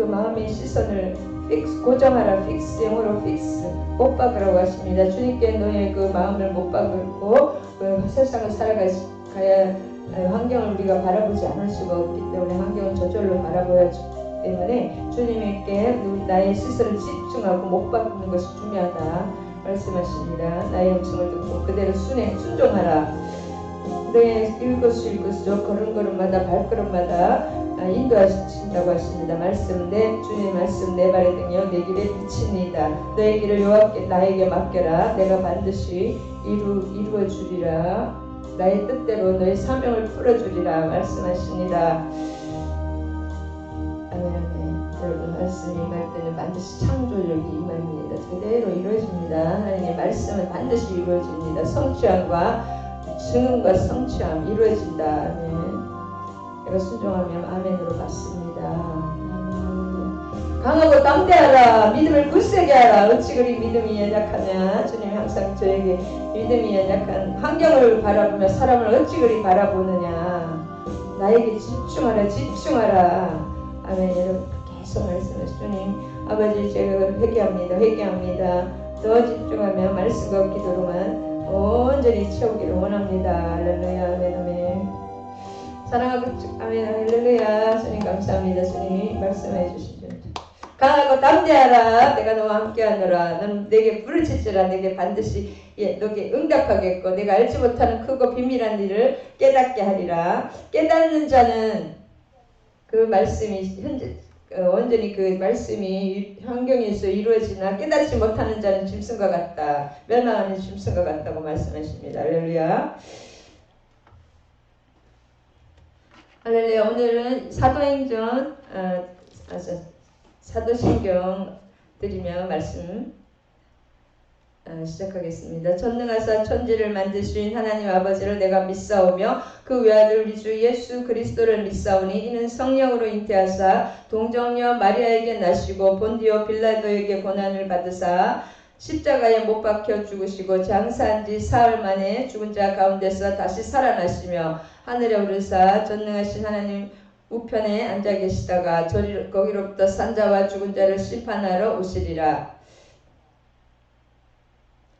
마음의 시선을 고정하라. 픽스, 영어로 픽스, 못 박으라고 하십니다. 주님께 너의 그 마음을 못 박고 그 세상을 살아가야 환경을 우리가 바라보지 않을 수가 없기 때문에 환경은 저절로 바라봐야 하기 때문에 주님께 나의 시선을 집중하고 못 박는 것이 중요하다 말씀하십니다. 나의 음성을 듣고 그대로 순종하라. 너의 일거수일거수 걸음걸음마다 발걸음마다 인도하신다고 하십니다. 말씀 주님의 말씀 내 발의 등이요 내 길에 비칩니다. 너의 길을 여호와께 나에게 맡겨라. 내가 반드시 이루어 주리라. 나의 뜻대로 너의 사명을 풀어주리라 말씀하십니다. 아멘. 여러분 말씀이 임할 때는 반드시 창조력이 임합니다. 그대로 이루어집니다. 하나님의 말씀은 반드시 이루어집니다. 성취함과 증언과 성취함 이루어진다. 아멘. 내가 순종하면 아멘으로 받습니다. 강하고 담대하라. 믿음을 굳세게 하라. 어찌 그리 믿음이 연약하냐. 주님 항상 저에게 믿음이 연약한 환경을 바라보며 사람을 어찌 그리 바라보느냐. 나에게 집중하라. 아멘. 여러분 계속 말씀하시죠. 주님 아버지 제가 회개합니다. 더 집중하며 말씀과 기도로만 온전히 채우기를 원합니다. 할렐루야. 아멘. 사랑하고 아멘. 할렐루야. 주님 감사합니다. 주님 말씀해 주시죠. 강하고 담대하라. 내가 너와 함께하노라. 너는 내게 부르짖으라. 내게 반드시 너게 응답하겠고 내가 알지 못하는 크고 비밀한 일을 깨닫게 하리라. 깨닫는 자는 그 말씀이 온전히 그 말씀이 환경에서 이루어지나 깨닫지 못하는 자는 짐승과 같다. 멸망하는 짐승과 같다고 말씀하십니다. 할렐루야. 할렐루야. 오늘은 사도행전 사도신경 드리며 말씀 시작하겠습니다. 전능하사 천지를 만드신 하나님 아버지를 내가 믿사오며 그 외아들 우리 주 예수 그리스도를 믿사오니 이는 성령으로 잉태하사 동정녀 마리아에게 나시고 본디오 빌라도에게 고난을 받으사 십자가에 못 박혀 죽으시고 장사한 지 사흘 만에 죽은 자 가운데서 다시 살아나시며 하늘에 오르사 전능하신 하나님 우편에 앉아 계시다가 거기로부터 산자와 죽은 자를 심판하러 오시리라.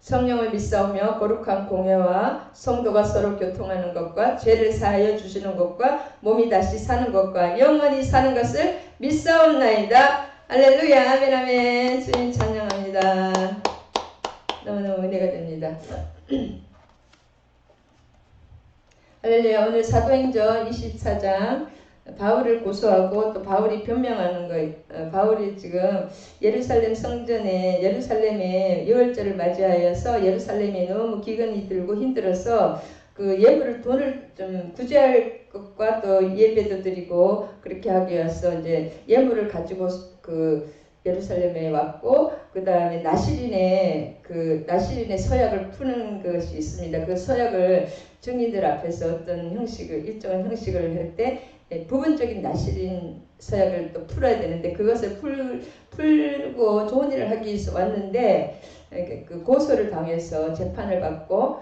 성령을 믿사오며 거룩한 공회와 성도가 서로 교통하는 것과 죄를 사하여 주시는 것과 몸이 다시 사는 것과 영원히 사는 것을 믿사옵나이다. 할렐루야. 아멘. 아멘. 주님 찬양합니다. 너무너무 은혜가 됩니다. 할렐루야. 오늘 사도행전 24장 바울을 고소하고 또 바울이 변명하는 거. 바울이 지금 예루살렘 성전에 예루살렘에 유월절을 맞이하여서 예루살렘에 너무 기근이 들고 힘들어서 그 예물을 돈을 좀 구제할 것과 또 예배도 드리고 그렇게 하기 위해서 이제 예물을 가지고 그 예루살렘에 왔고 그 다음에 나시린의 서약을 푸는 것이 있습니다. 그 서약을 증인들 앞에서 어떤 일정한 형식을 할 때 부분적인 나시린 서약을 또 풀어야 되는데 그것을 풀고 좋은 일을 하기 위해서 왔는데 그 고소를 당해서 재판을 받고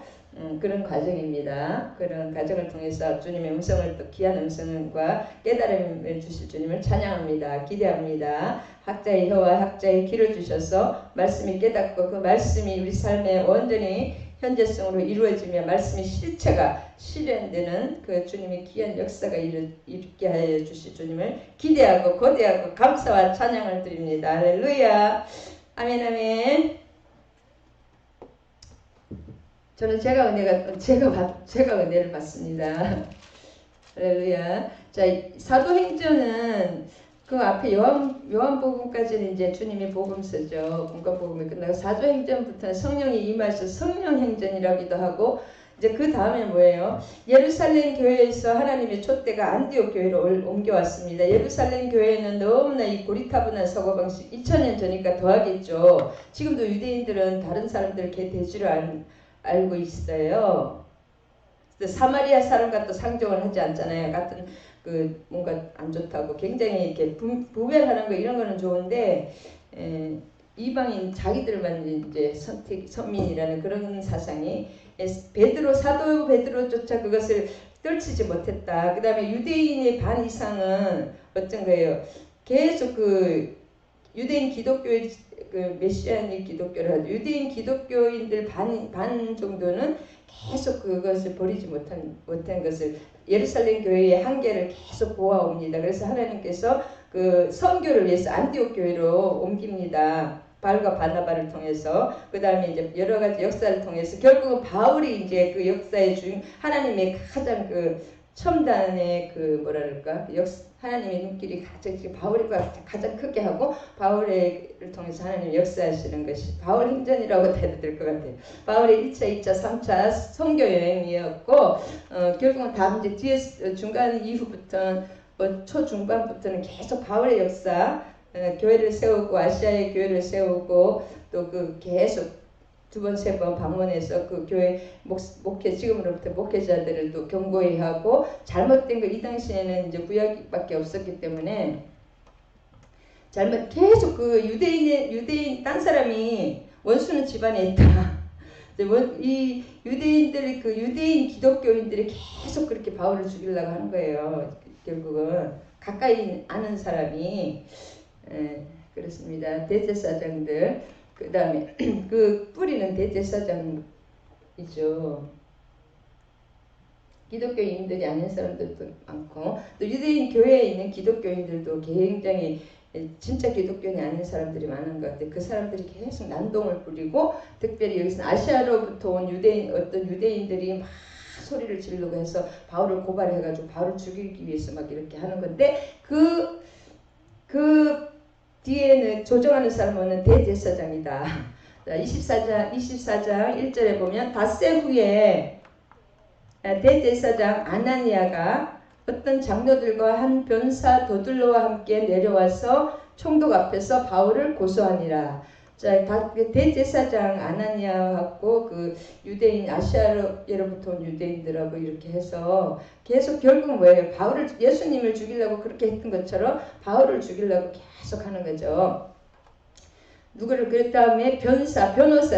그런 과정입니다. 그런 과정을 통해서 주님의 음성을 또 귀한 음성과 깨달음을 주실 주님을 찬양합니다. 기대합니다. 학자의 혀와 학자의 귀를 주셔서 말씀이 깨닫고 그 말씀이 우리 삶에 온전히 현재성으로 이루어지며 말씀의 실체가 실현되는 그 주님의 귀한 역사가 일으키게 하여 주실 주님을 기대하고 고대하고 감사와 찬양을 드립니다. 할렐루야. 아멘. 아멘. 저는 제가 은혜를 받습니다. 할렐루야. 자, 사도행전은 그 앞에 요한복음까지는 이제 주님의 복음서죠. 공과복음이 끝나고 사도행전부터는 성령이 임하셔서 성령행전이라기도 하고 이제 그 다음에 뭐예요? 예루살렘 교회에서 하나님의 촛대가 안디옥 교회로 옮겨왔습니다. 예루살렘 교회는 너무나 이 고리타분한 사고방식 2000년 전이니까 더하겠죠. 지금도 유대인들은 다른 사람들 대주를 알고 있어요. 사마리아 사람과 또 상종을 하지 않잖아요. 같은 그 뭔가 안 좋다고 굉장히 이렇게 부별하는 거 이런 거는 좋은데 이방인 자기들만 이제 선민이라는 그런 사상이 사도 베드로조차 그것을 떨치지 못했다. 그 다음에 유대인의 반 이상은 어떤 거예요? 계속 그 유대인 기독교의 그 메시아닉 기독교를 하죠. 유대인 기독교인들 반 정도는 계속 그것을 버리지 못한 것을 예루살렘 교회의 한계를 계속 보아옵니다. 그래서 하나님께서 그 선교를 위해서 안디옥 교회로 옮깁니다. 바울과 바나바를 통해서 그 다음에 이제 여러 가지 역사를 통해서 결국은 바울이 이제 그 역사의 중 하나님의 가장 그 첨단의 그 뭐랄까 하나님의 눈길이 가장 바울이 가장 크게 하고 바울을 통해서 하나님 역사하시는 것이 바울 행전이라고 해도 될 것 같아요. 바울의 1차, 2차, 3차 선교 여행이었고 결국은 다 이제 뒤에 중간 이후부터 초중반부터는 계속 바울의 역사 교회를 세우고 아시아의 교회를 세우고 또 그 계속 두 번, 세 번 방문해서 그 교회 목회, 지금으로부터 목회자들을 또 경고히 하고 잘못된 거 이 당시에는 이제 구약밖에 없었기 때문에 계속 그 유대인 딴 사람이 원수는 집안에 있다. 이 유대인들이 그 유대인 기독교인들이 계속 그렇게 바울을 죽이려고 하는 거예요. 결국은 가까이 아는 사람이 그렇습니다. 대제사장들 그 다음에 그 뿌리는 대제사장이죠. 기독교인들이 아닌 사람들도 많고 또 유대인 교회에 있는 기독교인들도 굉장히 진짜 기독교인이 아닌 사람들이 많은 것 같아요. 그 사람들이 계속 난동을 부리고 특별히 여기서 아시아로부터 온 어떤 유대인들이 막 소리를 지르고 해서 바울을 고발해가지고 바울을 죽이기 위해서 막 이렇게 하는 건데 그 뒤에는 조정하는 사람은 대제사장이다. 24장 1절에 보면 닷새 후에 대제사장 아나니아가 어떤 장로들과 한 변사 도들로와 함께 내려와서 총독 앞에서 바울을 고소하니라. 자, 대제사장 아나니아하고 그 유대인 아시아로부터 온 유대인들하고 이렇게 해서 계속 결국 뭐예요? 예수님을 죽이려고 그렇게 했던 것처럼 바울을 죽이려고 계속 하는 거죠. 누구를 그 다음에 변호사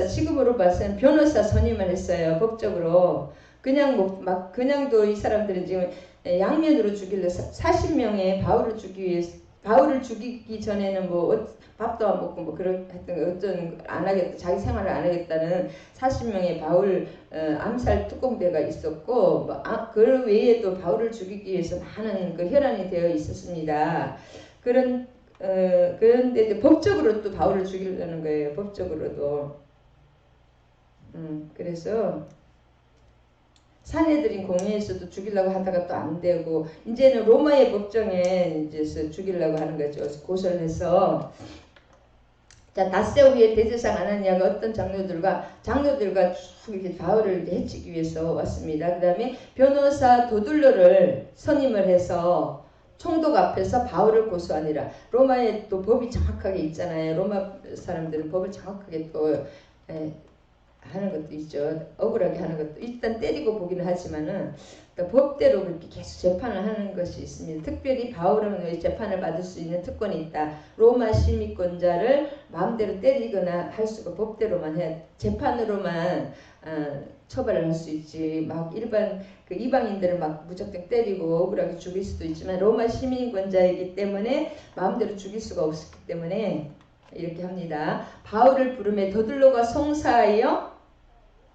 지금으로 봐서는 변호사 선임을 했어요. 법적으로. 그냥도 이 사람들은 지금 양면으로 죽이려 40명의 바울을 죽이기 전에는 뭐 밥도 안 먹고 뭐 그런 하여튼 안 하겠다, 자기 생활을 안 하겠다는 40명의 바울 암살 특공대가 있었고 그 외에도 바울을 죽이기 위해서 많은 그 혈안이 되어 있었습니다. 그런데 법적으로 또 바울을 죽이려는 거예요. 법적으로도. 그래서 사내들인 공회에서도 죽이려고 하다가 또 안 되고 이제는 로마의 법정에 이제 죽이려고 하는 거죠. 고소를 해서. 자, 닷새 후에 대제사장 아나니아가 어떤 장로들과 쭉 이렇게 바울을 해치기 위해서 왔습니다. 그 다음에 변호사 도둘로를 선임을 해서 총독 앞에서 바울을 고소하니라. 로마에 또 법이 정확하게 있잖아요. 로마 사람들은 법을 정확하게 또 하는 것도 있죠. 억울하게 하는 것도 일단 때리고 보기는 하지만은 법대로 그렇게 계속 재판을 하는 것이 있습니다. 특별히 바울은 재판을 받을 수 있는 특권이 있다. 로마 시민권자를 마음대로 때리거나 할 수가 법대로만 해 재판으로만 처벌을 할 수 있지. 막 일반 그 이방인들을 막 무작정 때리고 억울하게 죽일 수도 있지만 로마 시민권자이기 때문에 마음대로 죽일 수가 없었기 때문에 이렇게 합니다. 바울을 부르매 더들로가 송사하여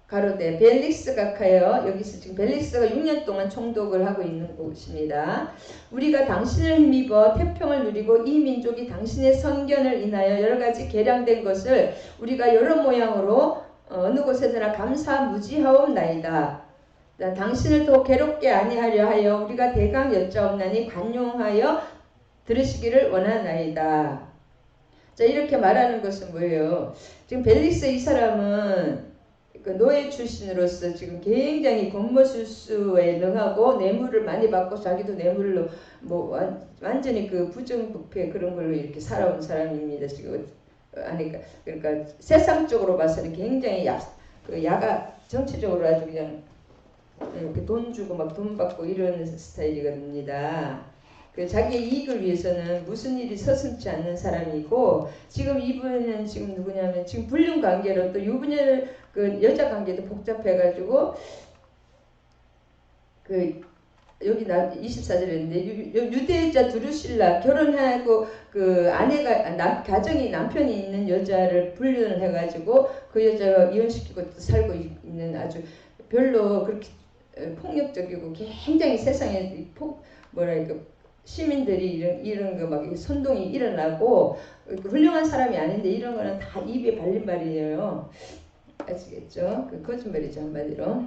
가로되 벨릭스가 가여 여기서 지금 벨릭스가 6년 동안 총독을 하고 있는 곳입니다. 우리가 당신을 힘입어 태평을 누리고 이 민족이 당신의 선견을 인하여 여러 가지 개량된 것을 우리가 여러 모양으로 어느 곳에서나 감사무지하옵나이다. 당신을 더 괴롭게 아니하려 하여 우리가 대강 여짜옵나니 관용하여 들으시기를 원하나이다. 자, 이렇게 말하는 것은 뭐예요? 지금 벨릭스 이 사람은 그 노예 출신으로서 지금 굉장히 권모술수에 능하고 뇌물을 많이 받고 자기도 뇌물로 뭐 완전히 그 부정부패 그런 걸로 이렇게 살아온 사람입니다. 지금 그러니까 세상적으로 봐서는 굉장히 야가 정치적으로 아주 그냥 이렇게 돈 주고 막 돈 받고 이런 스타일이겁니다. 그 자기의 이익을 위해서는 무슨 일이 서슴지 않는 사람이고 지금 이분은 지금 누구냐면 지금 불륜 관계로 또 유부녀를 그 여자 관계도 복잡해가지고 그 여기 24절에 있는데 유대자 두루실라 결혼하고 그 아내가 가정이 남편이 있는 여자를 불륜을 해가지고 그 여자가 이혼시키고 살고 있는 아주 별로 그렇게 폭력적이고 굉장히 세상에 뭐랄까 시민들이 이런 거 막 선동이 일어나고 훌륭한 사람이 아닌데 이런 거는 다 입에 발린 말이에요. 아시겠죠? 그 거짓말이죠 한마디로.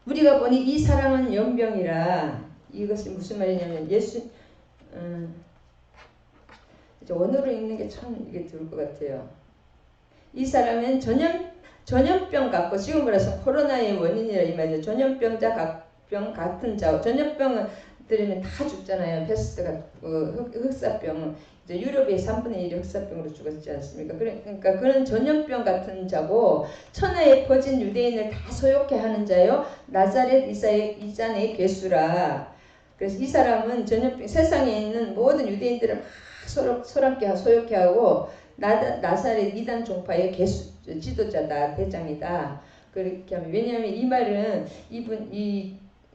우리가 보니 이 사람은 연병이라. 이것이 무슨 말이냐면 원어로 읽는 게 참 이게 좋을 것 같아요. 이 사람은 전염병 같고 지금 말해서 코로나의 원인이라 이 말이죠. 전염병자 병 같은 자. 전염병은 들으면 다 죽잖아요. 패스트 같고 흑사병. 이제 유럽의 3분의 1이 흑사병으로 죽었지 않습니까? 그러니까 그런 전염병 같은 자고 천하에 퍼진 유대인을 다 소욕해 하는 자요. 나사렛 이산의 괴수라. 그래서 이 사람은 전염병 세상에 있는 모든 유대인들을 막 소욕해 하고 나사렛 이단 종파의 괴수 지도자다, 대장이다. 그렇게 하면 왜냐하면 이 말은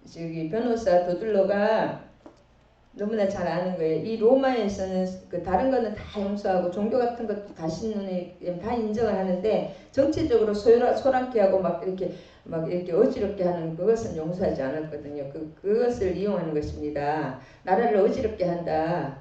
저기 변호사 도들로가 너무나 잘 아는 거예요. 이 로마에서는 그 다른 거는 다 용서하고 종교 같은 것도 다 신론에 다 인정을 하는데 정치적으로 소란케 하고 막 이렇게 어지럽게 하는 그것은 용서하지 않았거든요. 그것을 이용하는 것입니다. 나라를 어지럽게 한다.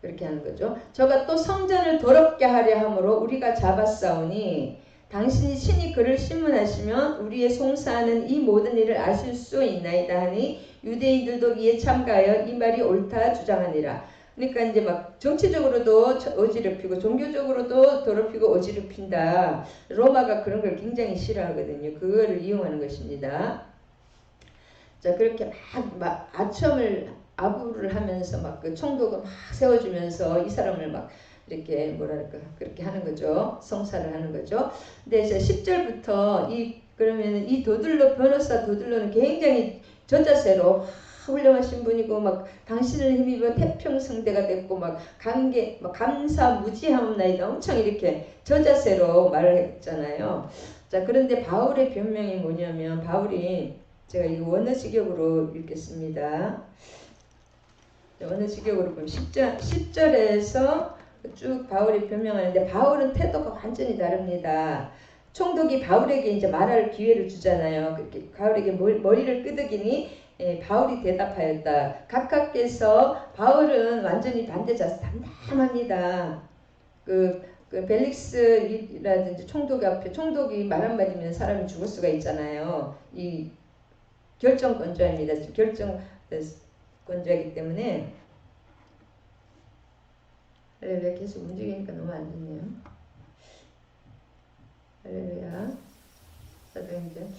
그렇게 하는 거죠. 저가 또 성전을 더럽게 하려 함으로 우리가 잡았사오니 당신이 친히 그를 신문하시면 우리의 송사하는 이 모든 일을 아실 수 있나이다 하니 유대인들도 이에 참가하여 이 말이 옳다 주장하니라. 그러니까 이제 막 정치적으로도 어지럽히고 종교적으로도 더럽히고 어지럽힌다. 로마가 그런 걸 굉장히 싫어하거든요. 그거를 이용하는 것입니다. 자, 그렇게 막 아부를 하면서 막 그 총독을 막 세워주면서 이 사람을 막 이렇게 뭐랄까 그렇게 하는 거죠. 성사를 하는 거죠. 근데 이제 10절부터 그러면 이 변호사 도들로는 굉장히 저자세로 훌륭하신 분이고 막 당신을 힘입어 태평성대가 됐고 막 감사 무지하옵나이다 엄청 이렇게 저자세로 말을 했잖아요. 자, 그런데 바울의 변명이 뭐냐면 제가 이 원어직역으로 읽겠습니다. 원어직역으로 보면 10절에서 쭉 바울이 변명하는데 바울은 태도가 완전히 다릅니다. 총독이 바울에게 이제 말할 기회를 주잖아요. 그렇게 바울에게 머리를 끄덕이니 바울이 대답하였다. 각하께서 바울은 완전히 반대자서 담담합니다. 그 벨릭스라든지 총독 앞에 총독이 말 한마디면 사람이 죽을 수가 있잖아요. 이 결정권자입니다. 결정권자이기 때문에 할렐루야. 계속 움직이니까 너무 안 좋네요. 할렐루야. 사도행전.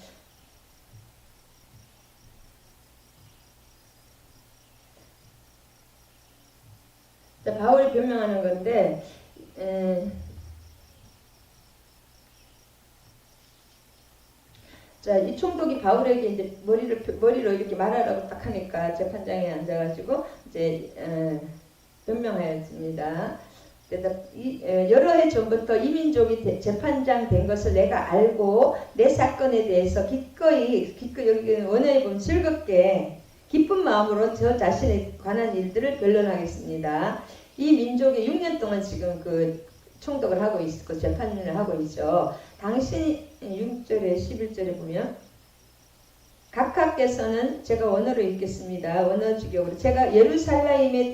자, 바울이 변명하는 건데 자, 이 총독이 바울에게 이제 머리로 이렇게 말하라고 딱 하니까 재판장에 앉아가지고 이제 변명하였습니다. 여러 해 전부터 이 민족이 재판장 된 것을 내가 알고 내 사건에 대해서 기꺼이 여기 원어에 보면 즐겁게 기쁜 마음으로 저 자신에 관한 일들을 변론하겠습니다. 이 민족이 6년 동안 지금 그 총독을 하고 있고 재판을 하고 있죠. 당신이 6절에 11절에 보면 각하께서는 제가 원어로 읽겠습니다. 원어직역으로 제가 예루살렘에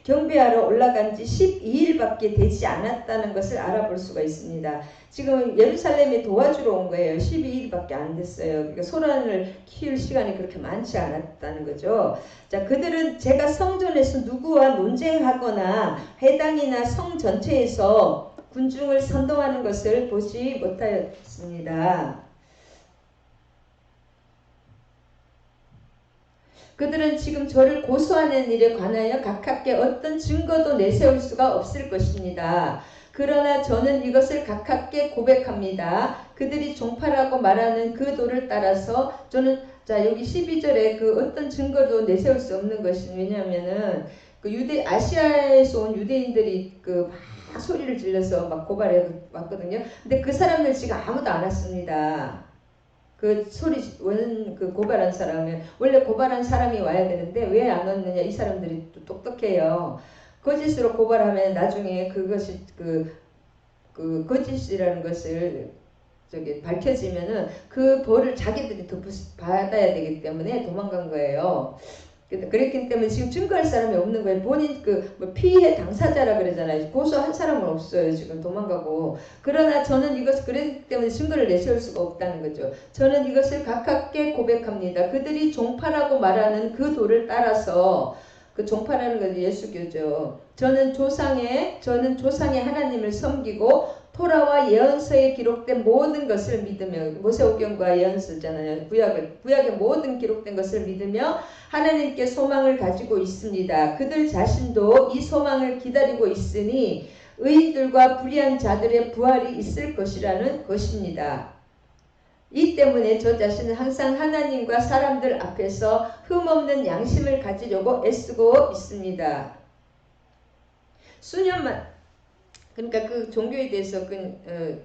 경배하러 올라간 지 12일밖에 되지 않았다는 것을 알아볼 수가 있습니다. 지금 예루살렘에 도와주러 온 거예요. 12일밖에 안 됐어요. 그러니까 소란을 키울 시간이 그렇게 많지 않았다는 거죠. 자, 그들은 제가 성전에서 누구와 논쟁하거나 회당이나 성 전체에서 군중을 선동하는 것을 보지 못하였습니다. 그들은 지금 저를 고소하는 일에 관하여 각하께 어떤 증거도 내세울 수가 없을 것입니다. 그러나 저는 이것을 각하께 고백합니다. 그들이 종파라고 말하는 그 도를 따라서 저는 자 여기 12절에 그 어떤 증거도 내세울 수 없는 것이 왜냐하면은 그 아시아에서 온 유대인들이 그 막 소리를 질러서 막 고발해 왔거든요. 근데 그 사람들 지금 아무도 안 왔습니다. 그 소리 그 고발한 사람은 원래 고발한 사람이 와야 되는데 왜 안 왔느냐. 이 사람들이 또 똑똑해요. 거짓으로 고발하면 나중에 그것이 그 거짓이라는 것을 밝혀지면은 그 벌을 자기들이 받아야 되기 때문에 도망간 거예요. 그랬기 때문에 지금 증거할 사람이 없는 거예요. 본인 뭐 피해 당사자라 그러잖아요. 고소한 사람은 없어요. 지금 도망가고. 그러나 저는 이것을 그랬기 때문에 증거를 내세울 수가 없다는 거죠. 저는 이것을 가깝게 고백합니다. 그들이 종파라고 말하는 그 도를 따라서 그 종파라는 것은 예수교죠. 저는 조상의 하나님을 섬기고 토라와 예언서에 기록된 모든 것을 믿으며, 모세오경과 예언서잖아요. 구약의 모든 기록된 것을 믿으며 하나님께 소망을 가지고 있습니다. 그들 자신도 이 소망을 기다리고 있으니 의인들과 불의한 자들의 부활이 있을 것이라는 것입니다. 이 때문에 저 자신은 항상 하나님과 사람들 앞에서 흠없는 양심을 가지려고 애쓰고 있습니다. 수년만 그러니까 그 종교에 대해서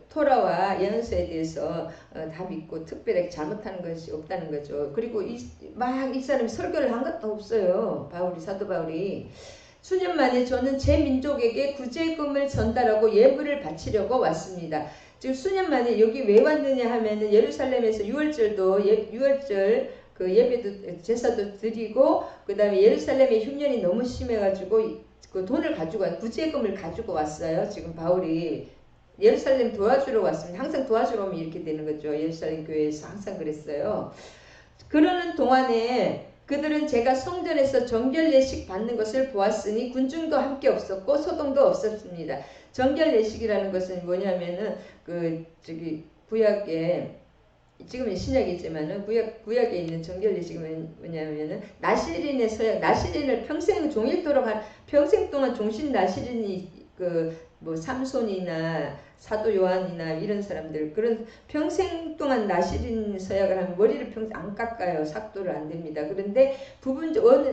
토라와 예언서에 대해서 다 믿고 특별히 잘못하는 것이 없다는 거죠. 그리고 이 사람이 설교를 한 것도 없어요. 사도 바울이. 수년 만에 저는 제 민족에게 구제금을 전달하고 예물을 바치려고 왔습니다. 지금 수년 만에 여기 왜 왔느냐 하면은 예루살렘에서 유월절 그 예배도 제사도 드리고 그 다음에 예루살렘의 흉년이 너무 심해가지고 그 돈을 가지고 구제금을 가지고 왔어요. 지금 바울이 예루살렘 도와주러 왔습니다. 항상 도와주러 오면 이렇게 되는 거죠. 예루살렘 교회에서 항상 그랬어요. 그러는 동안에 그들은 제가 성전에서 정결례식 받는 것을 보았으니 군중도 함께 없었고 소동도 없었습니다. 정결례식이라는 것은 뭐냐면은 구약에 지금은 신약이지만은 구약에 있는 정결례식은 뭐냐면은 나시린의 서약, 나시린을 평생 종일토록 평생 동안 종신 나시린이 뭐 삼손이나 사도 요한이나 이런 사람들 그런 평생 동안 나시린 서약을 하면 머리를 평생 안 깎아요. 삭도를 안 됩니다. 그런데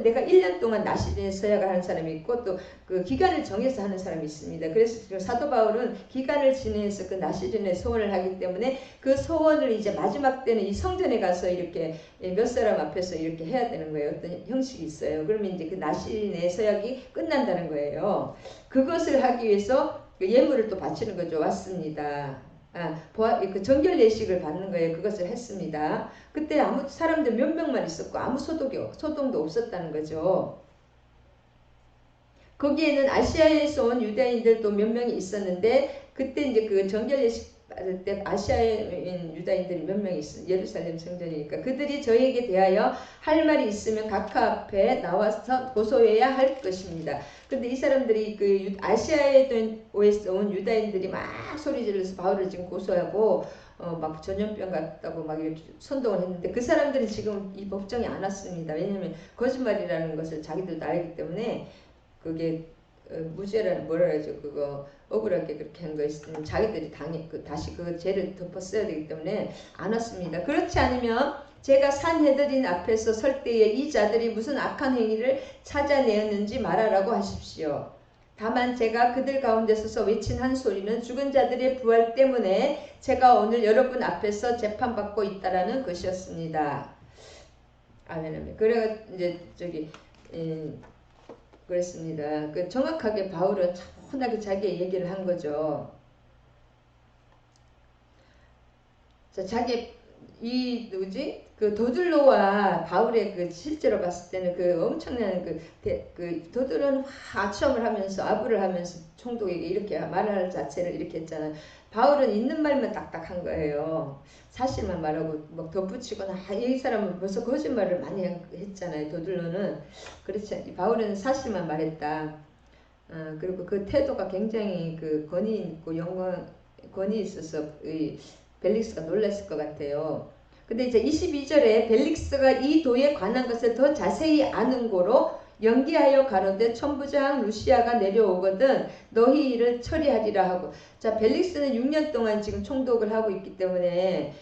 내가 1년 동안 나시린 서약을 하는 사람이 있고 또 그 기간을 정해서 하는 사람이 있습니다. 그래서 지금 사도 바울은 기간을 지내서 그 나시린의 소원을 하기 때문에 그 소원을 이제 마지막 때는 이 성전에 가서 이렇게 몇 사람 앞에서 이렇게 해야 되는 거예요. 어떤 형식이 있어요. 그러면 이제 그 나시린의 서약이 끝난다는 거예요. 그것을 하기 위해서 예물을 또 바치는 거죠. 왔습니다. 그 정결례식을 받는 거예요. 그것을 했습니다. 그때 사람들 몇 명만 있었고 아무 소동도 없었다는 거죠. 거기에는 아시아에서 온 유대인들도 몇 명이 있었는데 그때 이제 그 정결례식 받을 때 아시아인 유다인들이 몇 명이 있어요. 예루살렘 성전이니까 그들이 저에게 대하여 할 말이 있으면 각하 앞에 나와서 고소해야 할 것입니다. 근데 이 사람들이 그 아시아에서 온 유다인들이 막 소리 질러서 바울을 지금 고소하고 막 전염병 같다고 막 이렇게 선동을 했는데 그 사람들은 지금 이 법정에 안 왔습니다. 왜냐하면 거짓말이라는 것을 자기들도 알기 때문에 그게 무죄라는 뭐라 그러죠. 그거 억울하게 그렇게 한 거 있으면 자기들이 다시 그 죄를 덮어 써야 되기 때문에 안 왔습니다. 그렇지 않으면 제가 산헤드린 앞에서 설 때에 이 자들이 무슨 악한 행위를 찾아내었는지 말하라고 하십시오. 다만 제가 그들 가운데 서서 외친 한 소리는 죽은 자들의 부활 때문에 제가 오늘 여러분 앞에서 재판받고 있다라는 것이었습니다. 아멘. 그래 이제 그랬습니다. 정확하게 바울은 차분하게 자기의 얘기를 한 거죠. 자, 그 도들로와 바울의 실제로 봤을 때는 그 엄청난 도들은 아첨을 하면서 아부를 하면서 총독에게 이렇게 말할 자체를 이렇게 했잖아요. 바울은 있는 말만 딱딱한 거예요. 사실만 말하고 막 덧붙이거나 이 사람은 벌써 거짓말을 많이 했잖아요. 도들로는. 그렇지. 바울은 사실만 말했다. 그리고 그 태도가 굉장히 권위 있고 권위 있어서 벨릭스가 놀랐을 것 같아요. 근데 이제 22절에 벨릭스가 이 도에 관한 것을 더 자세히 아는 고로 연기하여 가로되 천부장 루시아가 내려오거든 너희 일을 처리하리라 하고. 자, 벨릭스는 6년 동안 지금 총독을 하고 있기 때문에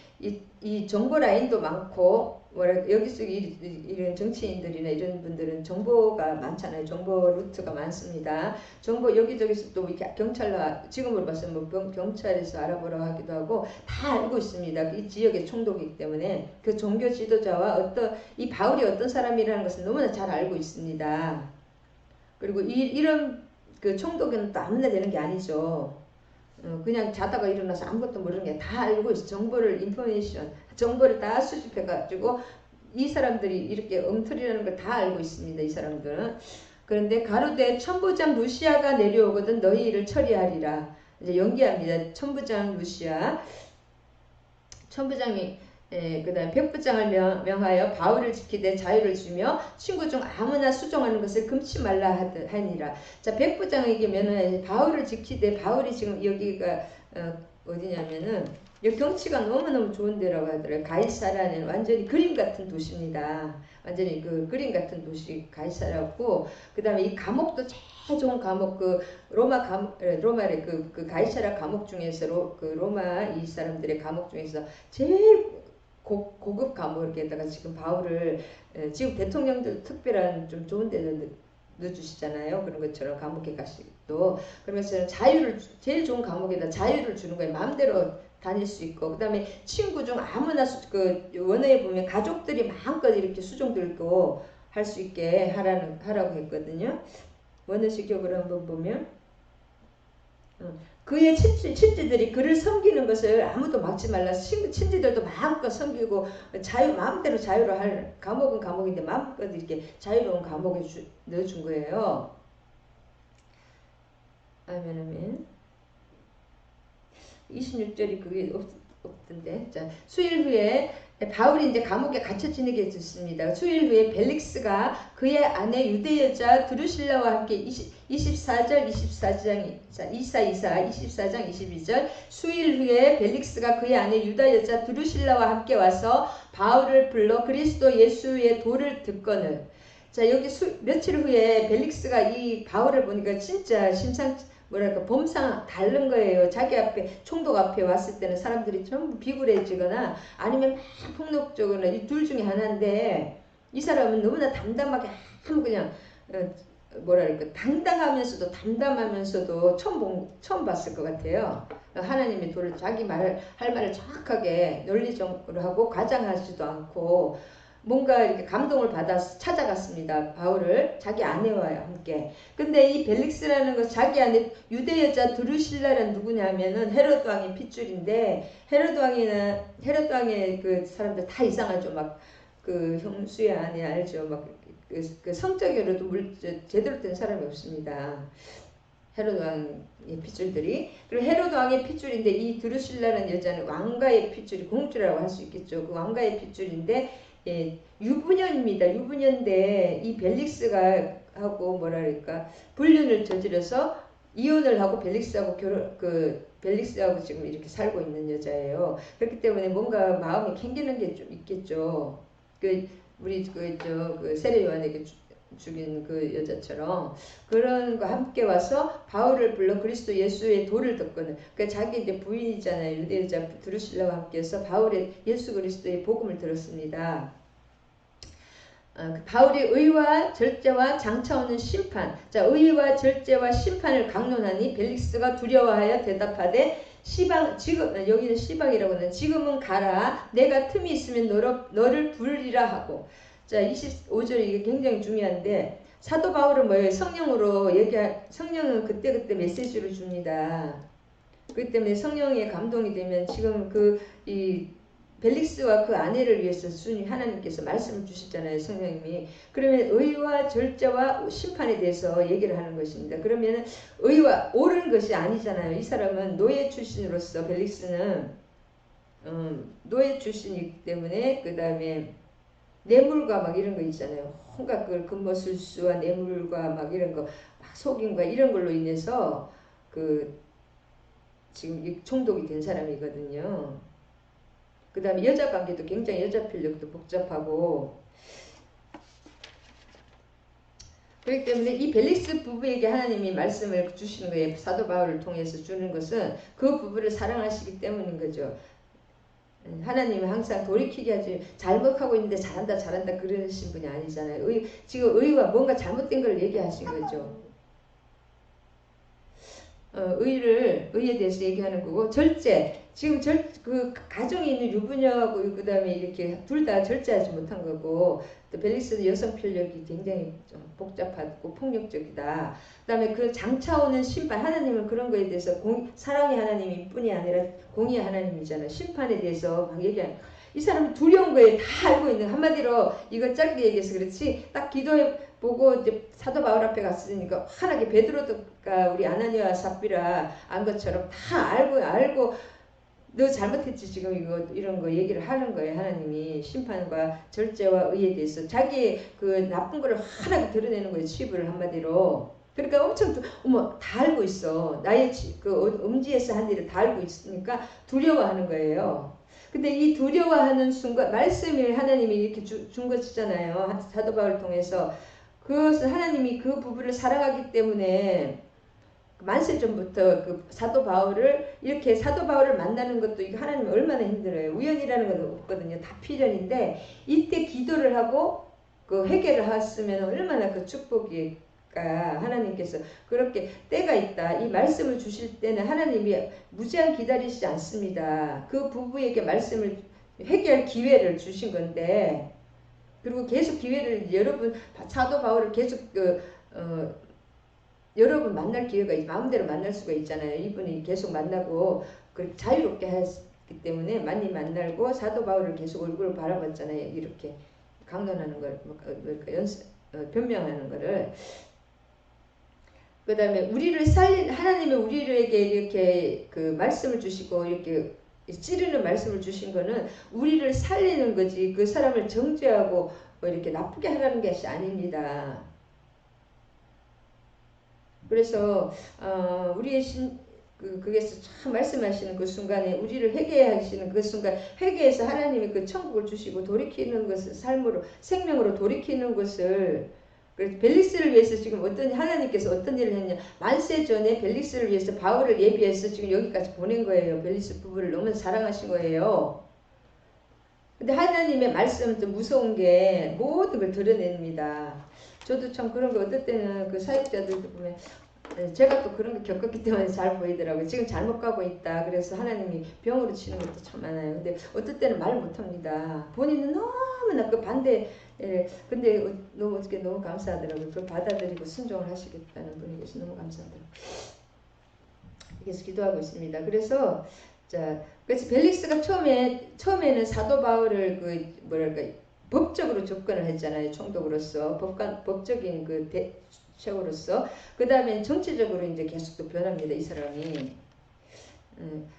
이 정보 라인도 많고 뭐랄까 여기서 이런 정치인들이나 이런 분들은 정보가 많잖아요. 정보 루트가 많습니다. 정보 여기저기서 또 이렇게 경찰로 지금으로 봐서 뭐 경찰에서 알아보라고 하기도 하고 다 알고 있습니다. 이 지역의 총독이기 때문에 그 종교 지도자와 어떤 이 바울이 어떤 사람이라는 것을 너무나 잘 알고 있습니다. 그리고 이런 그 총독은 또 아무나 되는 게 아니죠. 그냥 자다가 일어나서 아무것도 모르는 게 다 알고 있어. 정보를 다 수집해가지고 이 사람들이 이렇게 엉터리라는 걸 다 알고 있습니다. 이 사람들은. 그런데 가로되 천부장 루시아가 내려오거든 너희 일을 처리하리라. 이제 연기합니다. 천부장 루시아. 천부장이 그 다음에 백부장을 명하여 바울을 지키되 자유를 주며 친구 중 아무나 수종하는 것을 금치 말라 하니라. 자, 백부장에게면은 바울을 지키되 바울이 지금 여기가 어디냐면은 여기 경치가 너무너무 좋은 데라고 하더라고요. 가이사라는 완전히 그림 같은 도시입니다. 완전히 그 그림 같은 도시 가이사라고. 그 다음에 이 감옥도 제일 좋은 감옥, 그 로마의 그 가이사라 감옥 중에서 그 로마 이 사람들의 감옥 중에서 제일 고급 감옥에다가 지금 바울을 지금 대통령들 특별한 좀 좋은 데를 넣어주시잖아요. 그런 것처럼 감옥에 가시도 그러면서 제일 좋은 감옥에다 자유를 주는 거예요. 마음대로 다닐 수 있고, 그 다음에 친구 중 아무나 그 원어에 보면 가족들이 마음껏 이렇게 수종 들고 할 수 있게 하라고 했거든요. 원어식 격으로 한번 보면 그의 친지들이 그를 섬기는 것을 아무도 막지 말라. 친지들도 마음껏 섬기고 마음대로 자유로 할, 감옥은 감옥인데 마음껏 이렇게 자유로운 감옥에 넣어준 거예요. 아멘. 26절이 그게 없던데. 자, 수일 후에 바울이 이제 감옥에 갇혀 지내게 됐습니다. 수일 후에 벨릭스가 그의 아내 유대 여자 드루실라와 함께 24장 22절 수일 후에 벨릭스가 그의 아내 유다 여자 드루실라와 함께 와서 바울을 불러 그리스도 예수의 도를 듣거늘. 자, 여기 며칠 후에 벨릭스가 이 바울을 보니까 진짜 범상 다른 거예요. 자기 앞에 총독 앞에 왔을 때는 사람들이 전부 비굴해지거나 아니면 막 폭력적이거나 이 둘 중에 하나인데 이 사람은 너무나 담담하게 아무 그냥 당당하면서도 담담하면서도 처음 봤을 것 같아요. 하나님의 도를 자기 할 말을 정확하게 논리적으로 하고 과장하지도 않고 뭔가 이렇게 감동을 받아서 찾아갔습니다. 바울을 자기 아내와 함께. 근데 이 벨릭스라는 것 자기 아내 유대 여자 드루실라는 누구냐면은 헤롯 왕의 핏줄인데 헤롯 왕의 그 사람들 다 이상하죠. 막 그 형수의 아내 알죠. 막 그 성적으로도 제대로 된 사람이 없습니다. 헤롯 왕의 핏줄들이. 그리고 헤롯 왕의 핏줄인데 이 드루실라는 여자는 왕가의 핏줄이 공주라고 할 수 있겠죠. 그 왕가의 pit줄인데 유부녀입니다. 유부녀인데 이 벨릭스가 하고 불륜을 저질러서 이혼을 하고 벨릭스하고 벨릭스하고 지금 이렇게 살고 있는 여자예요. 그렇기 때문에 뭔가 마음이 캥기는 게 좀 있겠죠. 우리 세례 요한에게 죽인 그 여자처럼 그런 거 함께 와서 바울을 불러 그리스도 예수의 도를 듣거든. 그러니까 자기 이제 부인이잖아요. 유대 여자 드루실라와 함께해서 바울의 예수 그리스도의 복음을 들었습니다. 바울이 의와 절제와 장차 오는 심판. 자, 의와 절제와 심판을 강론하니 벨릭스가 두려워하여 대답하되 여기는 시방이라고 하는 지금은 가라. 내가 틈이 있으면 너를 부르리라 하고. 자, 25절 이게 굉장히 중요한데 사도 바울은 뭐예요? 성령은 그때그때 메시지를 줍니다. 그렇기 때문에 성령의 감동이 되면 지금 이 벨릭스와 그 아내를 위해서 하나님께서 말씀을 주셨잖아요. 성령님이. 그러면 의와 절제와 심판에 대해서 얘기를 하는 것입니다. 그러면 의와 옳은 것이 아니잖아요. 이 사람은 노예 출신으로서 벨릭스는 노예 출신이기 때문에 그 다음에 뇌물과 막 이런 거 있잖아요. 온갖 금모술수와 뇌물과 막 이런 거 막 속임과 이런 걸로 인해서 지금 이 총독이 된 사람이거든요. 그 다음에 여자 관계도 굉장히 여자 필력도 복잡하고 그렇기 때문에 이 벨릭스 부부에게 하나님이 말씀을 주시는 거예요. 사도 바울을 통해서 주는 것은 그 부부를 사랑하시기 때문인 거죠. 하나님은 항상 돌이키게 하지 잘못하고 있는데 잘한다 잘한다 그러신 분이 아니잖아요. 지금 의와 뭔가 잘못된 걸 얘기하신 거죠. 의에 대해서 얘기하는 거고, 절제. 지금 그 가정에 있는 유부녀하고 그 다음에 이렇게 둘 다 절제하지 못한 거고, 또 벨릭스는 여성 편력이 굉장히 좀 복잡하고 폭력적이다. 그 다음에 그 장차오는 심판, 하나님은 그런 거에 대해서 사랑의 하나님이 뿐이 아니라 공의의 하나님이잖아요. 심판에 대해서 막 얘기하는, 이 사람은 두려운 거에 다 알고 있는, 한마디로 이거 짧게 얘기해서 그렇지, 딱 기도해 보고 이제 사도 바울 앞에 갔으니까 환하게 베드로가 우리 아나니아와 삽비라 안 것처럼 다 알고 너 잘못했지 지금 이거 이런 거 얘기를 하는 거예요. 하나님이 심판과 절제와 의에 대해서 자기 그 나쁜 거를 환하게 드러내는 거예요. 치부를 한마디로. 그러니까 엄청 다 알고 있어. 나의 그 음지에서 한 일을 다 알고 있으니까 두려워하는 거예요. 근데 이 두려워하는 순간 말씀을 하나님이 이렇게 준 것이잖아요. 사도 바울을 통해서. 그것은 하나님이 그 부부를 사랑하기 때문에 만세 전부터 그 사도 바울을 이렇게 사도 바울을 만나는 것도 이거 하나님이 얼마나 힘들어요. 우연이라는 건 없거든요. 다 필연인데 이때 기도를 하고 그 회개를 했으면 얼마나 그 축복이 하나님께서 그렇게 때가 있다. 이 말씀을 주실 때는 하나님이 무제한 기다리시지 않습니다. 그 부부에게 말씀을 회개할 기회를 주신 건데 그리고 계속 기회를 여러분 사도 바울을 계속 여러분 만날 기회가 마음대로 만날 수가 있잖아요. 이분이 계속 만나고 그렇게 자유롭게 했기 때문에 많이 만나고 사도 바울을 계속 얼굴을 바라봤잖아요. 이렇게 강론하는 걸 변명하는 거를. 그 다음에 우리를 하나님이 우리에게 이렇게 그 말씀을 주시고 이렇게 찌르는 말씀을 주신 거는 우리를 살리는 거지 그 사람을 정죄하고 뭐 이렇게 나쁘게 하라는 것이 아닙니다. 그래서 우리의 그게서 참 말씀하시는 그 순간에 우리를 회개하시는 그 순간 회개해서 하나님이 그 천국을 주시고 돌이키는 것을 삶으로 생명으로 돌이키는 것을 그래서 벨릭스를 위해서 지금 하나님께서 어떤 일을 했냐 만세 전에 벨릭스를 위해서 바울을 예비해서 지금 여기까지 보낸 거예요. 벨릭스 부부를 너무 사랑하신 거예요. 근데 하나님의 말씀은 좀 무서운 게 모든 걸 드러냅니다. 저도 참 그런 거 어떨 때는 그 사역자들도 보면 제가 또 그런 거 겪었기 때문에 잘 보이더라고요. 지금 잘못 가고 있다. 그래서 하나님이 병으로 치는 것도 참 많아요. 근데 어떨 때는 말 못합니다. 본인은 너무나 그 반대. 근데 너무 감사하더라고요. 그걸 받아들이고 순종을 하시겠다는 분이 계셔서 너무 감사하더라고요. 그래서 기도하고 있습니다. 그래서 벨릭스가 처음에는 사도 바울을 법적으로 접근을 했잖아요. 총독으로서 법적인 그 대책으로서 그 다음에 정치적으로 이제 계속 또 변합니다. 이 사람이.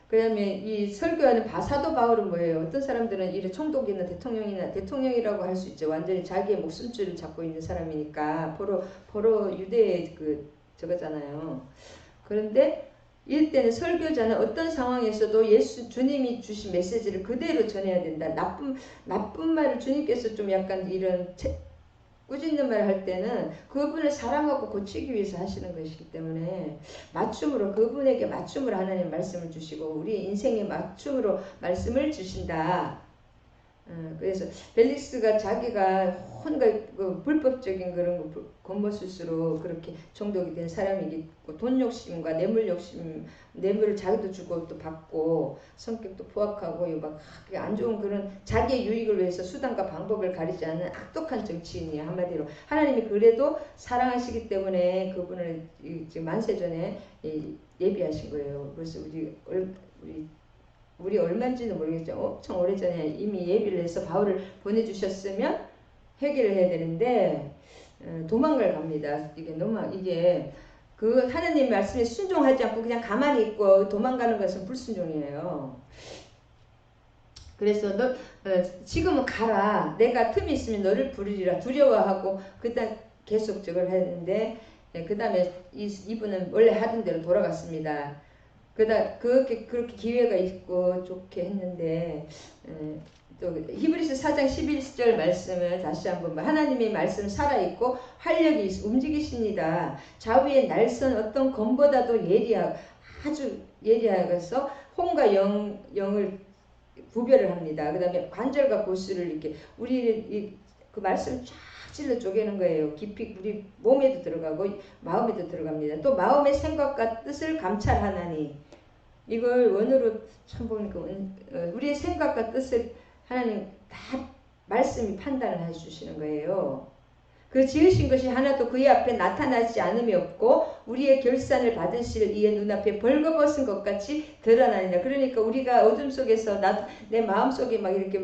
그 다음에 이 설교하는 사도 바울은 뭐예요? 어떤 사람들은 이래 총독이나 대통령이라고 할 수 있죠. 완전히 자기의 목숨줄을 잡고 있는 사람이니까 포로 유대의 저거잖아요. 그런데 이때는 설교자는 어떤 상황에서도 주님이 주신 메시지를 그대로 전해야 된다. 나쁜 말을 주님께서 좀 약간 이런 꾸짖는 말을 할 때는 그분을 사랑하고 고치기 위해서 하시는 것이기 때문에 그분에게 맞춤으로 하나님 말씀을 주시고 우리 인생에 맞춤으로 말씀을 주신다. 그래서 벨릭스가 자기가 혼각 불법적인 그런 겉모술수로 그렇게 총독이 된 사람이고 돈 욕심과 뇌물 욕심, 뇌물을 자기도 주고 또 받고 성격도 포악하고 막 안 좋은 그런 자기의 유익을 위해서 수단과 방법을 가리지 않는 악독한 정치인이에요. 한마디로 하나님이 그래도 사랑하시기 때문에 그분을 지금 만세전에 예비하신 거예요. 그래서 우리 얼마인지는 모르겠죠. 엄청 오래전에 이미 예비를 해서 바울을 보내주셨으면 회개를 해야 되는데 도망을 갑니다. 이게 그 하나님 말씀에 순종하지 않고 그냥 가만히 있고 도망가는 것은 불순종이에요. 그래서 지금은 가라. 내가 틈이 있으면 너를 부르리라. 두려워하고 그다음 계속 저걸 했는데 그 다음에 이분은 원래 하던 대로 돌아갔습니다. 그렇게 기회가 있고 좋게 했는데 또 히브리서 4장 11절 말씀을 다시 한번 하나님의 말씀 살아있고 활력이 움직이십니다. 좌우의 날선 어떤 검보다도 아주 예리하여서 혼과 영을 구별을 합니다. 그 다음에 관절과 골수를 이렇게 우리 그 말씀을 쫙 찔러 쪼개는 거예요. 깊이 우리 몸에도 들어가고 마음에도 들어갑니다. 또 마음의 생각과 뜻을 감찰하나니 이걸 원어로 참 보니까 우리의 생각과 뜻을 하나님 다 말씀이 판단을 해주시는 거예요. 그 지으신 것이 하나도 그의 앞에 나타나지 않음이 없고 우리의 결산을 받으실 이의 눈앞에 벌거벗은 것 같이 드러나니라. 그러니까 우리가 어둠 속에서 내 마음속에 막 이렇게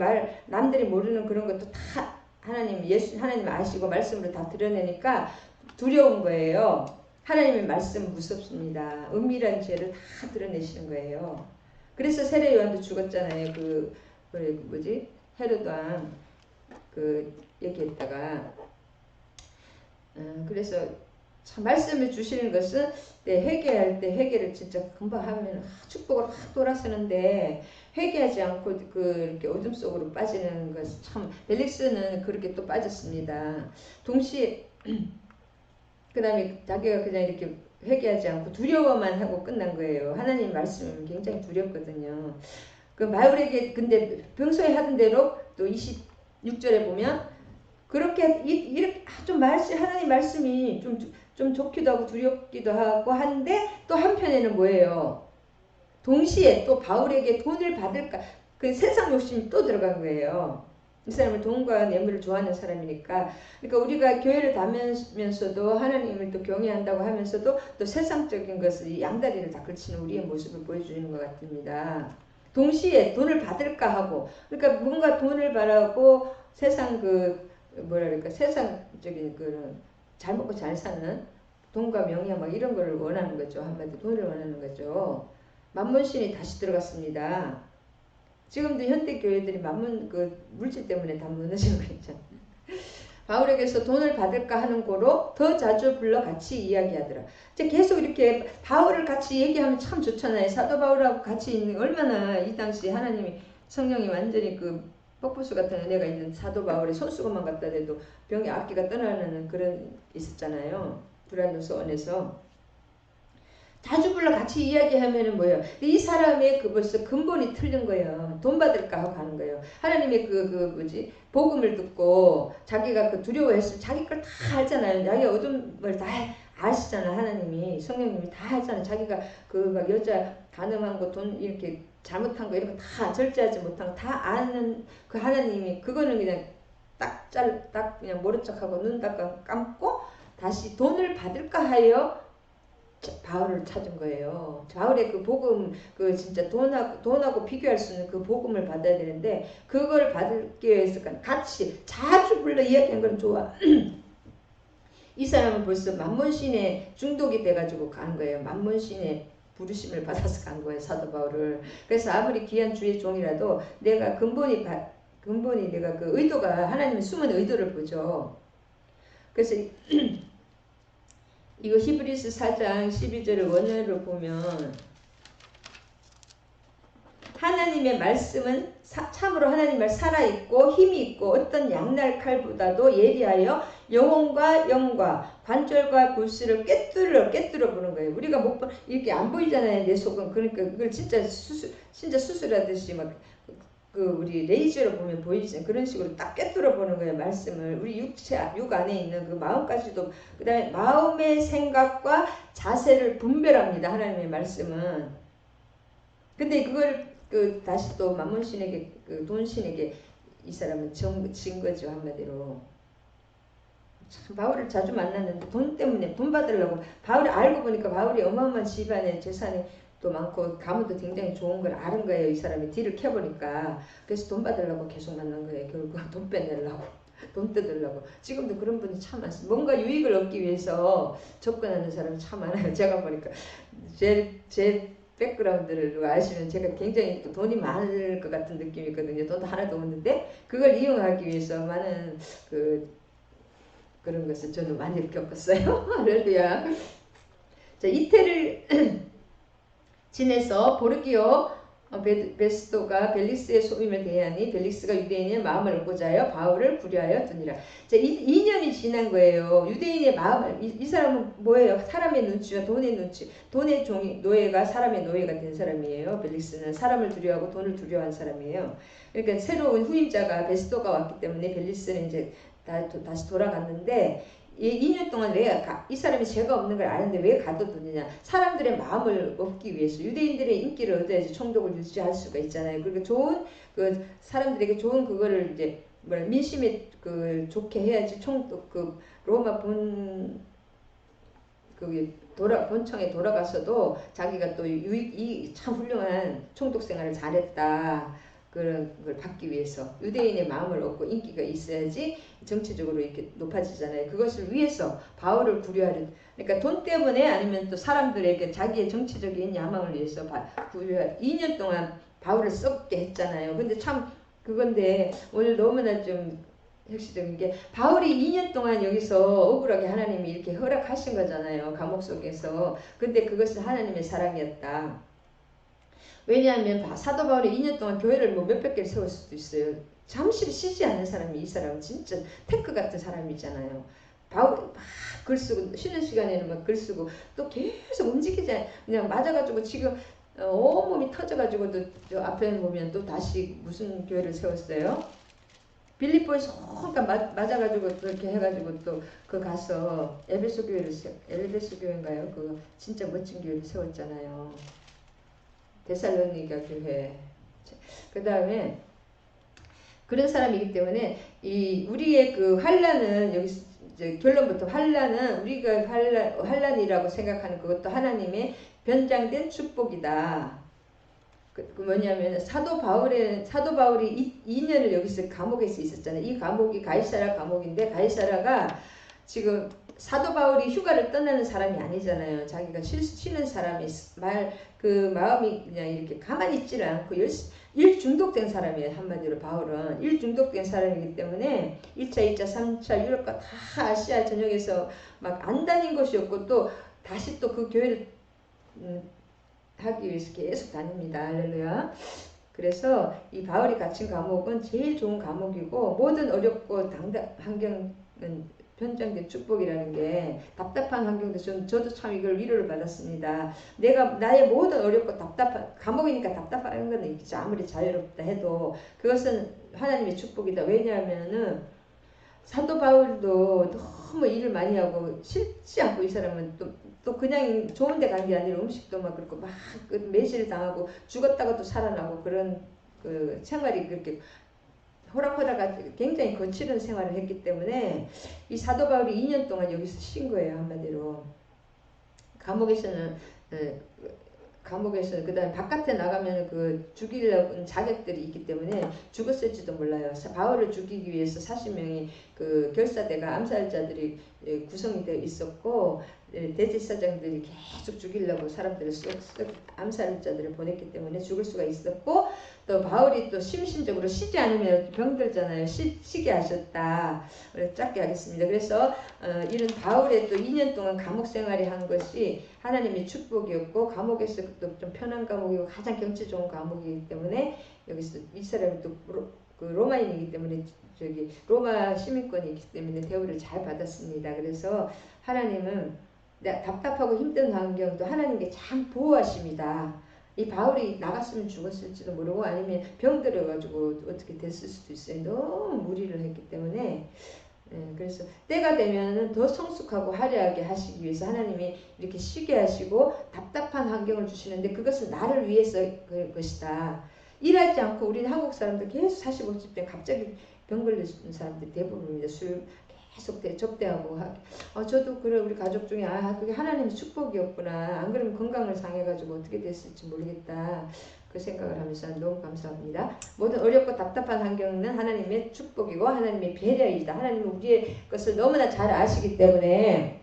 남들이 모르는 그런 것도 다 하나님 아시고 말씀으로 다 드러내니까 두려운 거예요. 하나님의 말씀은 무섭습니다. 은밀한 죄를 다 드러내시는 거예요. 그래서 세례 요한도 죽었잖아요. 헤롯 왕 얘기했다가 그래서 참 말씀을 주시는 것은 회개할 때 회개를 진짜 금방 하면 축복으로 확 돌아서는데 회개하지 않고 이렇게 어둠 속으로 빠지는 것은 참 벨릭스는 그렇게 또 빠졌습니다. 동시에 그 다음에 자기가 그냥 이렇게 회개하지 않고 두려워만 하고 끝난 거예요. 하나님 말씀은 굉장히 두렵거든요. 그 바울에게 근데 평소에 하던 대로 또 26절에 보면 그렇게 이렇게 좀 하나님 말씀이 좀 좋기도 하고 두렵기도 하고 한데 또 한편에는 뭐예요? 동시에 또 바울에게 돈을 받을까 그 세상 욕심이 또 들어간 거예요. 이 사람은 돈과 뇌물을 좋아하는 사람이니까. 그러니까 우리가 교회를 다니면서도 하나님을 또 경외한다고 하면서도 또 세상적인 것을 양다리를 다 걸치는 우리의 모습을 보여주는 것 같습니다. 동시에 돈을 받을까 하고 그러니까 뭔가 돈을 바라고 세상 세상적인 잘 먹고 잘 사는 돈과 명예 막 이런 걸 원하는 거죠. 한마디로 돈을 원하는 거죠. 만몬신이 다시 들어갔습니다. 지금도 현대 교회들이 물질 때문에 다 무너지고 있잖아요. 바울에게서 돈을 받을까 하는 거로 더 자주 불러 같이 이야기하더라. 계속 이렇게 바울을 같이 얘기하면 참 좋잖아요. 사도 바울하고 같이 있는 얼마나 이 당시 하나님이 성령이 완전히 폭포수 같은 은혜가 있는 사도 바울의 손수건만 갖다 대도 병이 악기가 떠나는 그런 있었잖아요. 불안도 소원에서 자주 불러 같이 이야기하면은 뭐예요? 이 사람의 벌써 근본이 틀린 거예요. 돈 받을까 하고 하는 거예요. 하나님의 복음을 듣고 자기가 두려워했을 자기 걸 다 알잖아요. 자기 어둠을 다 아시잖아. 하나님이 성령님이 다 알잖아. 자기가 막 여자 가늠한 거 돈 이렇게 잘못한 거 이런 거 다 절제하지 못한 거 다 아는 그 하나님이 그거는 그냥 딱 그냥 모른 척하고 눈 딱 감고 다시 돈을 받을까 하여 바울을 찾은 거예요. 바울의 그 복음, 진짜 돈하고 비교할 수 있는 그 복음을 받아야 되는데, 그걸 받기 위해서 같이 자주 불러 이야기한 건 좋아. 이 사람은 벌써 만몬신에 중독이 돼가지고 간 거예요. 만몬신에 부르심을 받아서 간 거예요. 사도 바울을. 그래서 아무리 귀한 주의 종이라도 내가 근본이 내가 의도가 하나님의 숨은 의도를 보죠. 그래서 이거 히브리서 4장 12절을 원어로 보면 하나님의 말씀은 참으로 하나님 말 살아있고 힘이 있고 어떤 양날 칼보다도 예리하여 영혼과 영과 관절과 골수를 꿰뚫어 보는 거예요. 우리가 이렇게 안 보이잖아요. 내 속은. 그러니까 그걸 진짜 수술하듯이 우리 레이저로 보면 보이지 그런 식으로 딱 꿰뚫어 보는 거예요. 말씀을 우리 육 안에 있는 그 마음까지도 그 다음에 마음의 생각과 자세를 분별합니다. 하나님의 말씀은. 근데 그걸 다시 또 만몬신에게 돈신에게 이 사람은 진 거죠. 한마디로. 참 바울을 자주 만났는데 돈 때문에 돈 받으려고 바울이 알고 보니까 바울이 어마어마한 집안에 재산이 또 많고 가문도 굉장히 좋은 걸 아는 거예요. 이 사람이 뒤를 캐보니까. 그래서 돈 받으려고 계속 만난 거예요. 결국 돈 빼내려고 돈 뜯으려고. 지금도 그런 분이 참 많습니다. 뭔가 유익을 얻기 위해서 접근하는 사람이 참 많아요. 제가 보니까 제 백그라운드를 아시면 제가 굉장히 돈이 많을 것 같은 느낌이 있거든요. 돈도 하나도 없는데 그걸 이용하기 위해서 많은 그런 것을 저는 많이 겪었어요. 할렐루야. 자, 이태를 지내서 보르기오 베스도가 벨릭스의 소임을 대하니 벨릭스가 유대인의 마음을 얻고자 하여 바울을 구려하여 두니라. 자, 2년이 지난 거예요. 유대인의 마음을 이 사람은 뭐예요? 사람의 눈치와 돈의 눈치, 돈의 종이 노예가 사람의 노예가 된 사람이에요. 벨릭스는 사람을 두려워하고 돈을 두려워한 사람이에요. 그러니까 새로운 후임자가 베스도가 왔기 때문에 벨릭스는 이제 다시 돌아갔는데 2년 동안 왜 이 사람이 죄가 없는 걸 아는데 왜 가둬두느냐? 사람들의 마음을 얻기 위해서, 유대인들의 인기를 얻어야지 총독을 유지할 수가 있잖아요. 그러니까 좋은 그 사람들에게 좋은 그거를 이제 민심에 그 좋게 해야지 총독 그 로마 본청에 돌아가서도 자기가 또 이 참 훌륭한 총독 생활을 잘했다. 그런 걸 받기 위해서 유대인의 마음을 얻고 인기가 있어야지 정치적으로 이렇게 높아지잖아요. 그것을 위해서 바울을 구려하려, 그러니까 돈 때문에 아니면 또 사람들에게 자기의 정치적인 야망을 위해서 2년 동안 바울을 썩게 했잖아요. 근데 참 그건데 오늘 너무나 좀 혁시적인 게 바울이 2년 동안 여기서 억울하게 하나님이 이렇게 허락하신 거잖아요. 감옥 속에서. 근데 그것은 하나님의 사랑이었다. 왜냐하면 사도 바울이 2년 동안 교회를 뭐 몇백 개를 세울 수도 있어요. 잠시 쉬지 않는 사람이 이 사람은 진짜 탱크 같은 사람이잖아요. 바울이 막 글 쓰고 쉬는 시간에는 막 글 쓰고 또 계속 움직이지 않아요. 그냥 맞아가지고 지금 온몸이 터져가지고도 저 앞에 보면 또 다시 무슨 교회를 세웠어요? 빌립보에서 그러니까 맞아가지고 또 이렇게 해가지고 또 그 가서 에베소 교회인가요? 그 진짜 멋진 교회를 세웠잖아요. 데살로니가 교회. 그 다음에 그런 사람이기 때문에 이 우리의 그 환란은 여기 이제 결론부터 환란은 우리가 환란이라고 생각하는 그것도 하나님의 변장된 축복이다. 그 뭐냐면 사도 바울이 2년을 여기서 감옥에서 있었잖아요. 이 감옥이 가이사라 감옥인데 가이사라가 지금 사도 바울이 휴가를 떠나는 사람이 아니잖아요. 자기가 쉬는 사람이 그 마음이 그냥 이렇게 가만히 있지를 않고 일 중독된 사람이에요. 한마디로 바울은 일 중독된 사람이기 때문에 1차, 2차, 3차 유럽과 다 아시아 전역에서 막 안 다닌 것이 없고 또 다시 또 그 교회를 하기 위해서 계속 다닙니다. 할렐루야. 그래서 이 바울이 갇힌 감옥은 제일 좋은 감옥이고 모든 어렵고 환경은 편장된 축복이라는 게 답답한 환경도 저도 참 이걸 위로를 받았습니다. 내가 나의 모든 어렵고 답답한 감옥이니까 답답한 건 있겠죠. 아무리 자유롭다 해도 그것은 하나님의 축복이다. 왜냐하면은 사도 바울도 너무 일을 많이 하고 싫지 않고 이 사람은 또 그냥 좋은 데 간 게 아니라 음식도 막 그렇고 막 매실 당하고 죽었다가 또 살아나고 그런 그 생활이 그렇게 호락호락 굉장히 거칠은 생활을 했기 때문에 이 사도 바울이 2년 동안 여기서 쉰 거예요. 한마디로 감옥에서는 그 다음에 바깥에 나가면 그 죽이려는 자격들이 있기 때문에 죽었을지도 몰라요. 바울을 죽이기 위해서 40명이 그 결사대가 암살자들이 구성이 되어 있었고 대제사장들이 계속 죽이려고 사람들을 암살자들을 보냈기 때문에 죽을 수가 있었고 또 바울이 또 심신적으로 쉬지 않으면 병들잖아요. 쉬게 하셨다. 짧게 하겠습니다. 그래서 이런 바울의 또 2년 동안 감옥 생활을 한 것이 하나님의 축복이었고 감옥에서 또 좀 편한 감옥이고 가장 경치 좋은 감옥이기 때문에 여기서 이 사람이 또 그 로마인이기 때문에 저기 로마 시민권이 있기 때문에 대우를 잘 받았습니다. 그래서 하나님은 답답하고 힘든 환경도 하나님께 참 보호하십니다. 이 바울이 나갔으면 죽었을지도 모르고 아니면 병들어가지고 어떻게 됐을 수도 있어요. 너무 무리를 했기 때문에 그래서 때가 되면은 더 성숙하고 화려하게 하시기 위해서 하나님이 이렇게 쉬게 하시고 답답한 환경을 주시는데 그것은 나를 위해서 그 것이다. 일하지 않고 우리는 한국 사람들 계속 40, 50대 갑자기 병 걸리는 사람들 대부분입니다. 술 계속 접대하고 저도 그래 우리 가족 중에 그게 하나님의 축복이었구나. 안 그러면 건강을 상해가지고 어떻게 됐을지 모르겠다. 그 생각을 하면서 너무 감사합니다. 모든 어렵고 답답한 환경은 하나님의 축복이고 하나님의 배려이다. 하나님은 우리의 것을 너무나 잘 아시기 때문에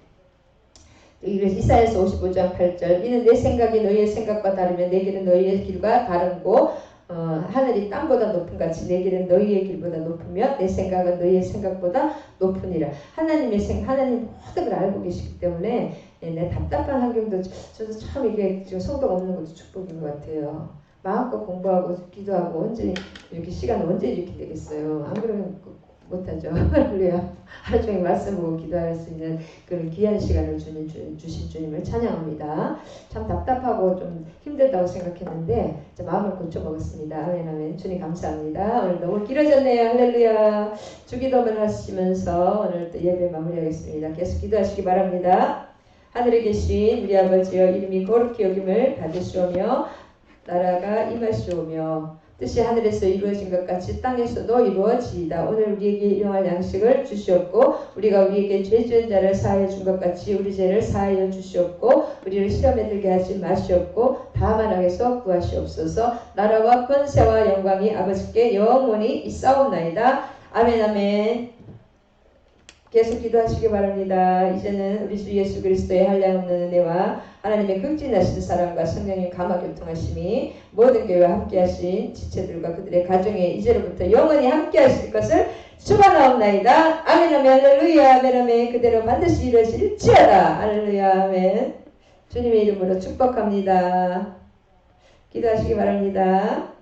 이사야서 55장 8절 이는 내 생각이 너희의 생각과 다르면 내 길은 너희의 길과 다르고 하늘이 땅보다 높은 같이 내 길은 너희의 길보다 높으며 내 생각은 너희의 생각보다 높으니라. 하나님 모든 걸 알고 계시기 때문에 내 답답한 환경도 저도 참 이게 지금 성도가 없는 것도 축복인 것 같아요. 마음껏 공부하고 기도하고 언제 이렇게 시간 언제 이렇게 되겠어요. 안 그러면 못하죠. 할렐루야. 하루 종일 말씀 보고 기도할 수 있는 그런 귀한 시간을 주신 주님을 찬양합니다. 참 답답하고 좀 힘들다고 생각했는데 마음을 고쳐 먹었습니다. 아멘 아멘. 주님 감사합니다. 오늘 너무 길어졌네요. 할렐루야. 주기도문 하시면서 오늘 또 예배 마무리하겠습니다. 계속 기도하시기 바랍니다. 하늘에 계신 우리 아버지여 이름이 거룩히 여김을 받으시오며 나라가 임하시오며 뜻이 하늘에서 이루어진 것 같이 땅에서도 이루어지이다. 오늘 우리에게 일용할 양식을 주시옵고 우리가 우리에게 죄 지은 자를 사하여 준 것 같이 우리 죄를 사하여 주시옵고 우리를 시험에 들게 하지 마시옵고 다만 악에서 구하시옵소서. 나라와 권세와 영광이 아버지께 영원히 있사옵나이다. 아멘 아멘. 계속 기도하시기 바랍니다. 이제는 우리 주 예수 그리스도의 한량없는 은혜와 하나님의 극진하신 사랑과 성령님 감화교통하심이 모든 교회와 함께하신 지체들과 그들의 가정에 이제로부터 영원히 함께하실 것을 축원하옵나이다. 아멘 아멘 할렐루야. 아멘 아멘. 그대로 반드시 이루어질지어다. 할렐루야. 아멘. 주님의 이름으로 축복합니다. 기도하시기 바랍니다.